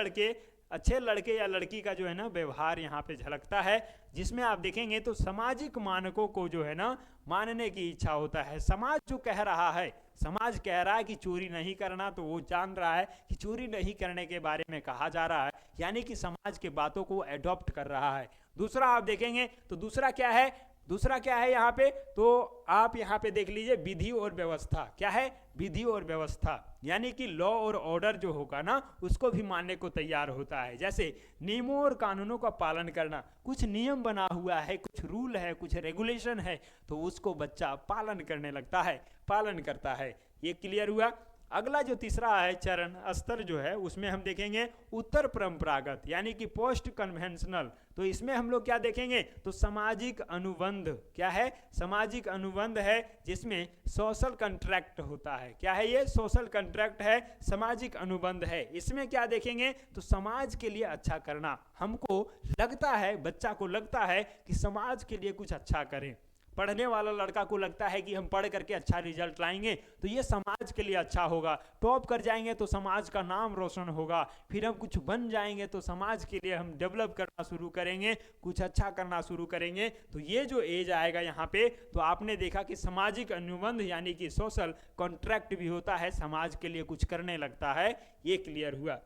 लड़के या लड़की का जो है ना व्यवहार यहाँ पे झलकता है, जिसमें आप देखेंगे तो सामाजिक मानकों को जो है ना मानने की इच्छा होता है। समाज जो कह रहा है, समाज कह रहा है कि चोरी नहीं करना, तो वो जान रहा है कि चोरी नहीं करने के बारे में कहा जा रहा है, यानी कि समाज के बातों को एडॉप्ट कर रहा है। दूसरा आप देखेंगे तो दूसरा क्या है यहाँ पे, तो आप यहाँ पे देख लीजिए विधि और व्यवस्था। क्या है, विधि और व्यवस्था, यानी कि लॉ और ऑर्डर जो होगा ना उसको भी मानने को तैयार होता है। जैसे नियमों और कानूनों का पालन करना, कुछ नियम बना हुआ है, कुछ रूल है, कुछ रेगुलेशन है, तो उसको बच्चा पालन करने लगता है, पालन करता है। ये क्लियर हुआ। अगला जो तीसरा है चरण स्तर जो है, उसमें हम देखेंगे उत्तर परंपरागत, यानी कि पोस्ट कन्वेंशनल। तो इसमें हम लोग क्या देखेंगे, तो सामाजिक अनुबंध। क्या है, सामाजिक अनुबंध है, जिसमें सोशल कॉन्ट्रैक्ट होता है। क्या है ये, सोशल कॉन्ट्रैक्ट है, सामाजिक अनुबंध है। इसमें क्या देखेंगे, तो समाज के लिए अच्छा करना। हमको लगता है, बच्चा को लगता है कि समाज के लिए कुछ अच्छा करें। पढ़ने वाला लड़का को लगता है कि हम पढ़ करके अच्छा रिजल्ट लाएंगे तो ये समाज के लिए अच्छा होगा, टॉप कर जाएंगे तो समाज का नाम रोशन होगा, फिर हम कुछ बन जाएंगे तो समाज के लिए हम डेवलप करना शुरू करेंगे, कुछ अच्छा करना शुरू करेंगे। तो ये जो एज आएगा यहाँ पे, तो आपने देखा कि सामाजिक अनुबंध यानी कि सोशल कॉन्ट्रैक्ट भी होता है, समाज के लिए कुछ करने लगता है। ये क्लियर हुआ।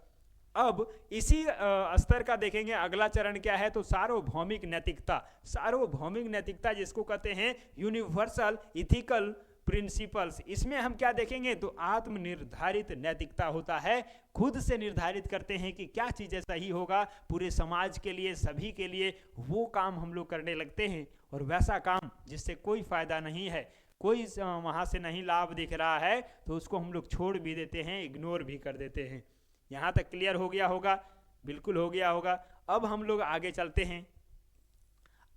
अब इसी स्तर का देखेंगे अगला चरण क्या है, तो सार्वभौमिक नैतिकता। सार्वभौमिक नैतिकता जिसको कहते हैं यूनिवर्सल इथिकल प्रिंसिपल्स। इसमें हम क्या देखेंगे, तो आत्मनिर्धारित नैतिकता होता है, खुद से निर्धारित करते हैं कि क्या चीज़ें सही होगा पूरे समाज के लिए, सभी के लिए, वो काम हम लोग करने लगते हैं। और वैसा काम जिससे कोई फायदा नहीं है, कोई वहाँ से नहीं लाभ दिख रहा है, तो उसको हम लोग छोड़ भी देते हैं, इग्नोर भी कर देते हैं। यहाँ तक क्लियर हो गया होगा, बिल्कुल हो गया होगा। अब हम लोग आगे चलते हैं,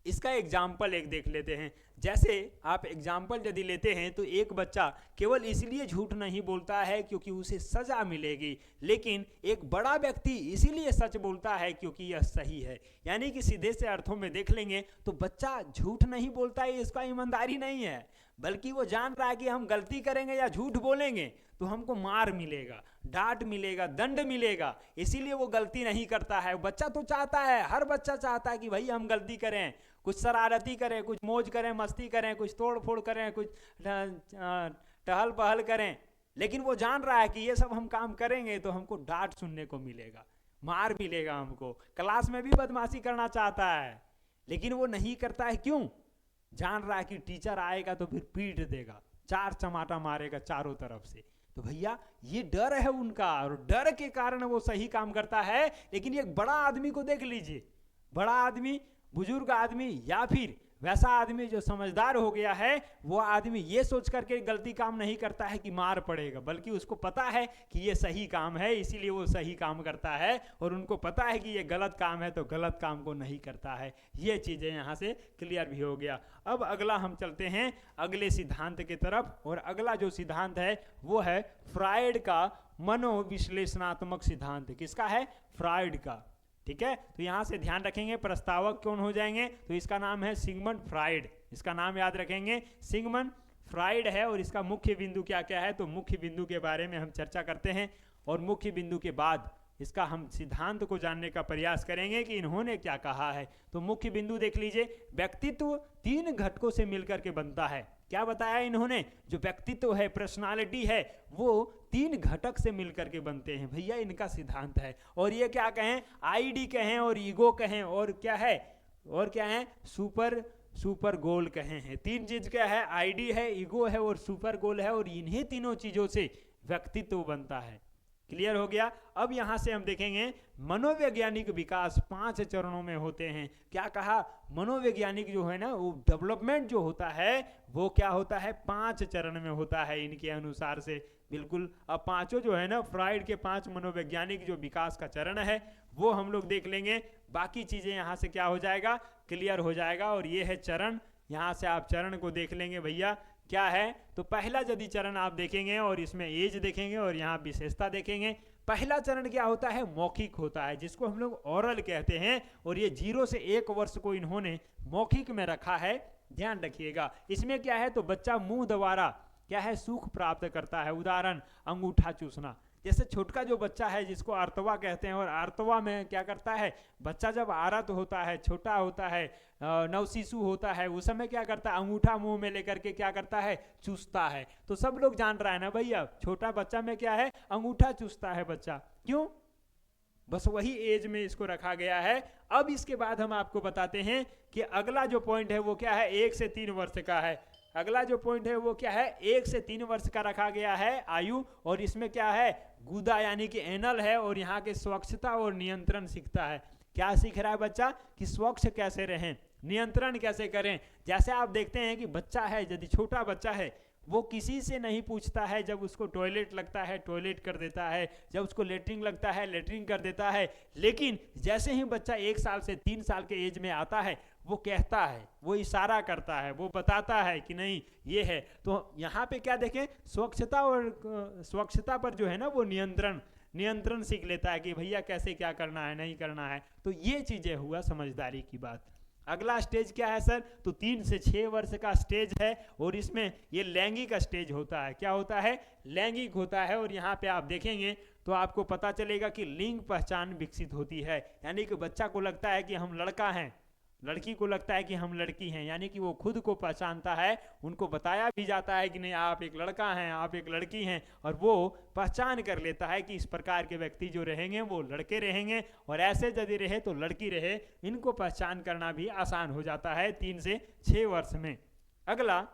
इसका एग्जाम्पल एक देख लेते हैं। जैसे आप एग्जाम्पल यदि लेते हैं तो एक बच्चा केवल इसलिए झूठ नहीं बोलता है क्योंकि उसे सजा मिलेगी, लेकिन एक बड़ा व्यक्ति इसीलिए सच बोलता है क्योंकि यह सही है। यानी कि सीधे से अर्थों में देख लेंगे तो बच्चा झूठ नहीं बोलता है, इसका ईमानदारी नहीं है, बल्कि वो जान रहा है कि हम गलती करेंगे या झूठ बोलेंगे तो हमको मार मिलेगा, डांट मिलेगा, दंड मिलेगा, इसीलिए वो गलती नहीं करता है। बच्चा तो चाहता है, हर बच्चा चाहता है कि भाई हम गलती करें, कुछ शरारती करें, कुछ मौज करें, मस्ती करें, कुछ तोड़ फोड़ करें, कुछ टहल पहल करें, लेकिन वो जान रहा है कि ये सब हम काम करेंगे तो हमको डांट सुनने को मिलेगा, मार मिलेगा हमको। क्लास में भी बदमाशी करना चाहता है लेकिन वो नहीं करता है, क्यों? जान रहा है कि टीचर आएगा तो फिर पीट देगा, चार चमाटा मारेगा चारों तरफ से, तो भैया ये डर है उनका, और डर के कारण वो सही काम करता है। लेकिन एक बड़ा आदमी को देख लीजिए, बड़ा आदमी, बुजुर्ग आदमी, या फिर वैसा आदमी जो समझदार हो गया है, वो आदमी ये सोच करके गलती काम नहीं करता है कि मार पड़ेगा, बल्कि उसको पता है कि ये सही काम है, इसीलिए वो सही काम करता है। और उनको पता है कि ये गलत काम है तो गलत काम को नहीं करता है। ये चीज़ें यहाँ से क्लियर भी हो गया। अब अगला हम चलते हैं अगले सिद्धांत की तरफ, और अगला जो सिद्धांत है वो है फ्रायड का मनोविश्लेषणात्मक सिद्धांत। किसका है? फ्रायड का। ठीक है, तो यहां से ध्यान रखेंगे प्रस्तावक कौन हो जाएंगे, तो इसका नाम है सिगमंड फ्रायड। इसका नाम याद रखेंगे, सिगमंड फ्रायड है। और इसका मुख्य बिंदु क्या क्या है, तो मुख्य बिंदु के बारे में हम चर्चा करते हैं, और मुख्य बिंदु के बाद इसका हम सिद्धांत को जानने का प्रयास करेंगे कि इन्होंने क्या कहा है। तो मुख्य बिंदु देख लीजिए, व्यक्तित्व 3 घटकों से मिलकर के बनता है। क्या बताया इन्होंने? जो व्यक्तित्व है, पर्सनालिटी है, वो 3 घटक से मिलकर के बनते हैं। भैया इनका सिद्धांत है। और ये क्या कहें? आईडी कहें और ईगो कहें, और क्या है, और क्या है, सुपर गोल कहें हैं। 3 चीज क्या है? आईडी है, ईगो है और सुपर गोल है। और इन्हीं तीनों चीजों से व्यक्तित्व बनता है। क्लियर हो गया? अब यहां से हम देखेंगे मनोवैज्ञानिक विकास 5 चरणों में होते हैं। क्या कहा? मनोवैज्ञानिक जो है ना, वो डेवलपमेंट जो होता है वो क्या होता है? 5 चरण में होता है इनके अनुसार से। बिल्कुल, अब पांचों जो है ना, फ्रायड के 5 मनोवैज्ञानिक जो विकास का चरण है वो हम लोग देख लेंगे। बाकी चीजें यहाँ से क्या हो जाएगा? क्लियर हो जाएगा। और ये है चरण, यहाँ से आप चरण को देख लेंगे भैया क्या है। तो पहला यदि चरण आप देखेंगे और इसमें एज देखेंगे और यहाँ विशेषता देखेंगे। पहला चरण क्या होता है? मौखिक होता है, जिसको हम लोग ओरल कहते हैं। और ये 0 से 1 वर्ष को इन्होंने मौखिक में रखा है, ध्यान रखिएगा। इसमें क्या है, तो बच्चा मुंह द्वारा क्या है, सुख प्राप्त करता है। उदाहरण, अंगूठा चूसना। जैसे छोटका जो बच्चा है जिसको आर्तवा कहते हैं, और आर्तवा में क्या करता है बच्चा, जब आरत होता है, छोटा होता है, नवशिशु होता है, उस समय क्या करता है? अंगूठा मुंह में लेकर के क्या करता है? चूसता है। तो सब लोग जान रहा है ना भैया, छोटा बच्चा में क्या है? अंगूठा चूसता है बच्चा। क्यों? बस वही एज में इसको रखा गया है। अब इसके बाद हम आपको बताते हैं कि अगला जो पॉइंट है वो क्या है? 1 से 3 वर्ष का है। अगला जो पॉइंट है वो क्या है? 1 से 3 वर्ष का रखा गया है आयु। और इसमें क्या है? गुदा यानी कि एनल है, और यहाँ के स्वच्छता और नियंत्रण सीखता है। क्या सीख रहा है बच्चा? कि स्वच्छ कैसे रहें, नियंत्रण कैसे करें। जैसे आप देखते हैं कि बच्चा है, यदि छोटा बच्चा है, वो किसी से नहीं पूछता है। जब उसको टॉयलेट लगता है टॉयलेट कर देता है, जब उसको लेटरिन लगता है लेटरिन कर देता है। लेकिन जैसे ही बच्चा 1 साल से 3 साल के एज में आता है, वो कहता है, वो इशारा करता है, वो बताता है कि नहीं ये है। तो यहाँ पे क्या देखें, स्वच्छता और स्वच्छता पर जो है ना वो नियंत्रण सीख लेता है कि भैया कैसे क्या करना है, नहीं करना है। तो ये चीजें हुआ समझदारी की बात। अगला स्टेज क्या है सर? तो 3 से 6 वर्ष का स्टेज है, और इसमें ये लैंगिक स्टेज होता है। क्या होता है? लैंगिक होता है। और यहाँ पे आप देखेंगे तो आपको पता चलेगा कि लिंग पहचान विकसित होती है। यानी कि बच्चा को लगता है कि हम लड़का हैं, लड़की को लगता है कि हम लड़की हैं, यानी कि वो खुद को पहचानता है। उनको बताया भी जाता है कि नहीं आप एक लड़का हैं, आप एक लड़की हैं, और वो पहचान कर लेता है कि इस प्रकार के व्यक्ति जो रहेंगे वो लड़के रहेंगे, और ऐसे यदि रहे तो लड़की रहे। इनको पहचान करना भी आसान हो जाता है 3 से 6 वर्ष में। अगला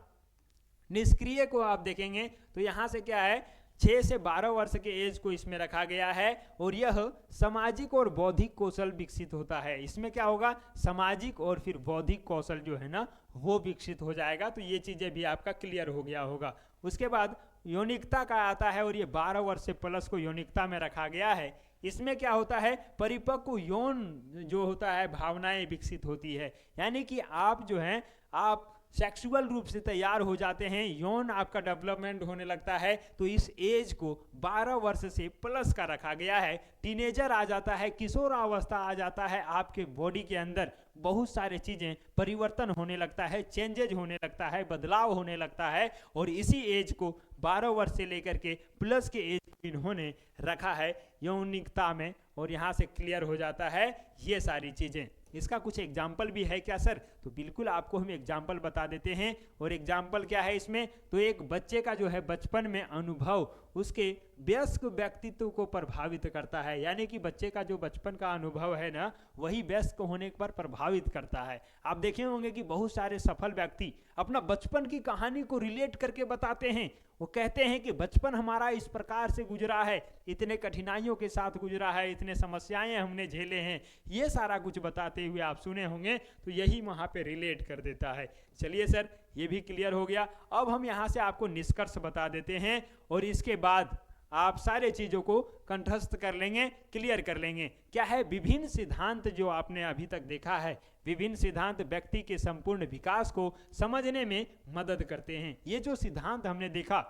निष्क्रिय को आप देखेंगे तो यहाँ से क्या है, 6 से 12 वर्ष के एज को इसमें रखा गया है। और यह सामाजिक और बौद्धिक कौशल विकसित होता है। इसमें क्या होगा? सामाजिक और फिर बौद्धिक कौशल जो है ना वो विकसित हो जाएगा। तो ये चीजें भी आपका क्लियर हो गया होगा। उसके बाद यौनिकता का आता है, और ये 12 वर्ष से प्लस को यौनिकता में रखा गया है। इसमें क्या होता है? परिपक्व यौन जो होता है भावनाएं विकसित होती है। यानी कि आप जो हैं आप सेक्सुअल रूप से तैयार हो जाते हैं, यौन आपका डेवलपमेंट होने लगता है। तो इस एज को 12 वर्ष से प्लस का रखा गया है। टीनेजर आ जाता है, किशोरावस्था आ जाता है, आपके बॉडी के अंदर बहुत सारे चीजें परिवर्तन होने लगता है, चेंजेज होने लगता है, बदलाव होने लगता है। और इसी एज को 12 वर्ष से लेकर के प्लस के एज को इन्होंने रखा है यौनिकता में। और यहाँ से क्लियर हो जाता है ये सारी चीजें। इसका कुछ एग्जाम्पल भी है क्या सर? तो बिल्कुल आपको हम एग्जाम्पल बता देते हैं। और एग्जाम्पल क्या है इसमें? तो एक बच्चे का जो है बचपन में अनुभव उसके वयस्क व्यक्तित्व को प्रभावित करता है। यानी कि बच्चे का जो बचपन का अनुभव है ना, वही वयस्क होने पर प्रभावित करता है। आप देखे होंगे कि बहुत सारे सफल व्यक्ति अपना बचपन की कहानी को रिलेट करके बताते हैं। वो कहते हैं कि बचपन हमारा इस प्रकार से गुजरा है, इतने कठिनाइयों के साथ गुजरा है, इतने समस्याएं हमने झेले हैं, ये सारा कुछ बताते हुए आप सुने होंगे, तो यही वहाँ पे रिलेट कर देता है। चलिए सर, ये भी क्लियर हो गया। अब हम यहाँ से आपको निष्कर्ष बता देते हैं और इसके बाद आप सारे चीज़ों को कंठस्थ कर लेंगे, क्लियर कर लेंगे। क्या है? विभिन्न सिद्धांत जो आपने अभी तक देखा है, विभिन्न सिद्धांत व्यक्ति के संपूर्ण विकास को समझने में मदद करते हैं। ये जो सिद्धांत हमने देखा,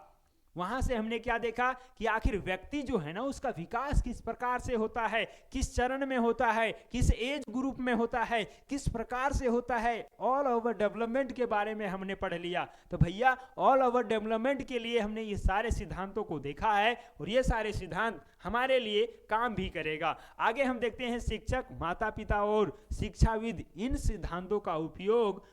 वहां से हमने क्या देखा कि आखिर व्यक्ति जो है ना, उसका विकास किस प्रकार से होता है, किस चरण में होता है, किस एज ग्रुप में होता है, किस प्रकार से होता है। ऑल ओवर डेवलपमेंट के बारे में हमने पढ़ लिया। तो भैया ऑल ओवर डेवलपमेंट के लिए हमने ये सारे सिद्धांतों को देखा है और ये सारे सिद्धांत हमारे लिए काम भी करेगा। आगे हम देखते हैं शिक्षक, माता पिता और शिक्षाविद इन सिद्धांतों का उपयोग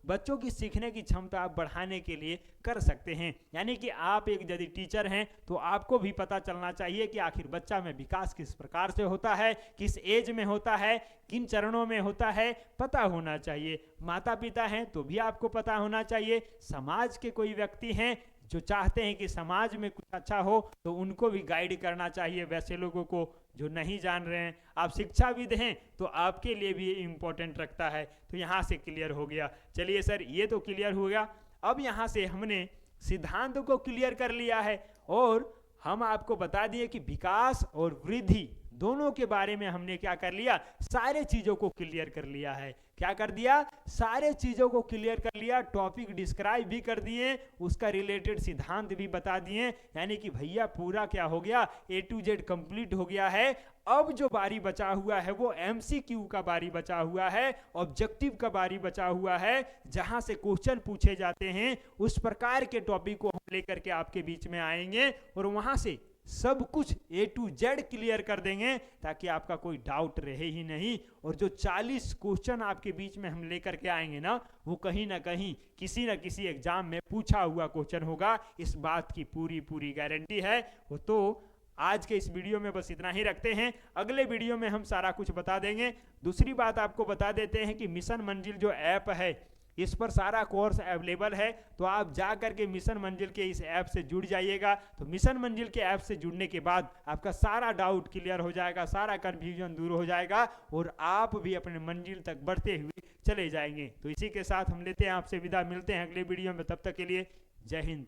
बच्चों की सीखने की क्षमता बढ़ाने के लिए कर सकते हैं। यानी कि आप एक यदि टीचर हैं तो आपको भी पता चलना चाहिए कि आखिर बच्चा में विकास किस प्रकार से होता है, किस एज में होता है, किन चरणों में होता है, पता होना चाहिए। माता पिता हैं तो भी आपको पता होना चाहिए। समाज के कोई व्यक्ति हैं जो चाहते हैं कि समाज में कुछ अच्छा हो, तो उनको भी गाइड करना चाहिए वैसे लोगों को जो नहीं जान रहे हैं। आप शिक्षाविद हैं तो आपके लिए भी इम्पोर्टेंट रखता है। तो यहाँ से क्लियर हो गया। चलिए सर, ये तो क्लियर हो गया। अब यहाँ से हमने सिद्धांत को क्लियर कर लिया है और हम आपको बता दिए कि विकास और वृद्धि दोनों के बारे में हमने क्या कर लिया, सारे चीजों को क्लियर कर लिया है। क्या कर दिया? सारे चीजों को क्लियर कर लिया। टॉपिक डिस्क्राइब भी कर दिए, उसका रिलेटेड सिद्धांत भी बता दिए। यानी कि भैया पूरा क्या हो गया, A to Z कंप्लीट हो गया है। अब जो बारी बचा हुआ है वो MCQ का बारी बचा हुआ है, ऑब्जेक्टिव का बारी बचा हुआ है, जहां से क्वेश्चन पूछे जाते हैं। उस प्रकार के टॉपिक को हम लेकर के आपके बीच में आएंगे और वहां से सब कुछ A to Z क्लियर कर देंगे ताकि आपका कोई डाउट रहे ही नहीं। और जो 40 क्वेश्चन आपके बीच में हम लेकर के आएंगे ना, वो कहीं ना कहीं किसी न किसी एग्जाम में पूछा हुआ क्वेश्चन होगा, इस बात की पूरी गारंटी है। वो तो आज के इस वीडियो में बस इतना ही रखते हैं। अगले वीडियो में हम सारा कुछ बता देंगे। दूसरी बात आपको बता देते हैं कि मिशन मंजिल जो ऐप है, इस पर सारा कोर्स अवेलेबल है। तो आप जा करके मिशन मंजिल के इस ऐप से जुड़ जाइएगा। तो मिशन मंजिल के ऐप से जुड़ने के बाद आपका सारा डाउट क्लियर हो जाएगा, सारा कन्फ्यूजन दूर हो जाएगा और आप भी अपने मंजिल तक बढ़ते हुए चले जाएंगे। तो इसी के साथ हम लेते हैं आपसे विदा, मिलते हैं अगले वीडियो में। तब तक के लिए जय हिंद।